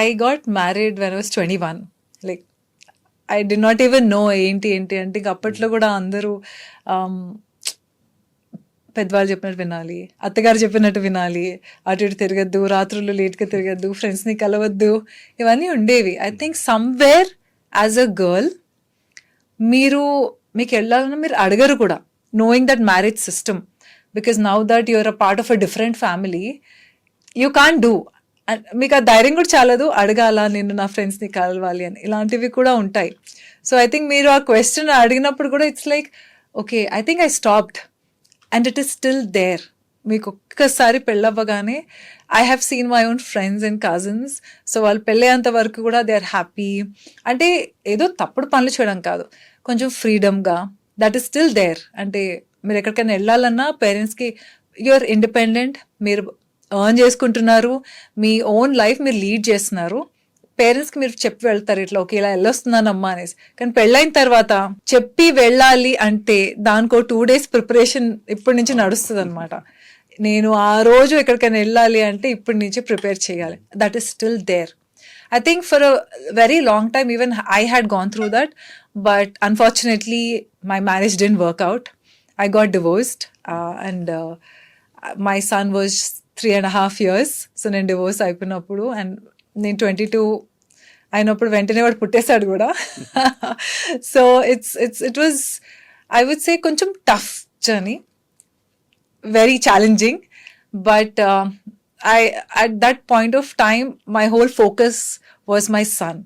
I got married when I was 21. Like, I did not even know ఏంటి ఏంటి అంటే ఇంక అప్పట్లో కూడా అందరూ um, పెద్దవాళ్ళు చెప్పినట్టు వినాలి, అత్తగారు చెప్పినట్టు వినాలి, అటు ఇటు తిరగద్దు, రాత్రులు లేట్గా తిరగద్దు, ఫ్రెండ్స్ని కలవద్దు, ఇవన్నీ ఉండేవి. I think somewhere as a girl మీకు వెళ్ళాలన్నా మీరు అడగరు కూడా, knowing that marriage system, because now that you're a part of a different family, you can't do. And మీకు ఆ ధైర్యం కూడా చాలదు అడగాల, నేను నా ఫ్రెండ్స్ని కలవాలి అని, ఇలాంటివి కూడా ఉంటాయి. సో ఐ థింక్ మీరు ఆ క్వశ్చన్ అడిగినప్పుడు కూడా it's like okay, I think I stopped and it is still there. మీకు ఒక్కసారి పెళ్ళవ్వగానే I have seen my own friends and cousins, so వాళ్ళు పెళ్ళేంత వరకు కూడా దే ఆర్ హ్యాపీ. అంటే ఏదో తప్పుడు పనులు చేయడం కాదు, కొంచెం ఫ్రీడమ్గా, దట్ ఈస్ స్టిల్ దేర్. అంటే మీరు ఎక్కడికైనా వెళ్ళాలన్నా పేరెంట్స్కి యు ఆర్ ఇండిపెండెంట్, మీరు ఎర్న్ చేసుకుంటున్నారు, మీ ఓన్ లైఫ్ మీరు లీడ్ చేస్తున్నారు. పేరెంట్స్కి మీరు చెప్పి వెళ్తారు ఇట్లా ఓకే ఇలా వెళ్ళొస్తున్నానమ్మా అనేసి. కానీ పెళ్ళైన తర్వాత చెప్పి వెళ్ళాలి అంటే దానికో 2 days ప్రిపరేషన్ ఇప్పటి నుంచి నడుస్తుంది అనమాట. నేను ఆ రోజు ఎక్కడికైనా వెళ్ళాలి అంటే ఇప్పటి నుంచి ప్రిపేర్ చేయాలి. That is still there. I think for a very long time, even I had gone through that, but unfortunately, my marriage didn't work out. I got divorced, and my son was 3.5 years. So నేను divorce అయిపోయినప్పుడు, and నేను 22 అయినప్పుడు వెంటనే వాడు పుట్టేశాడు కూడా. So it was, I would say, కొంచెం tough journey, very challenging, but at that point of time my whole focus was my son.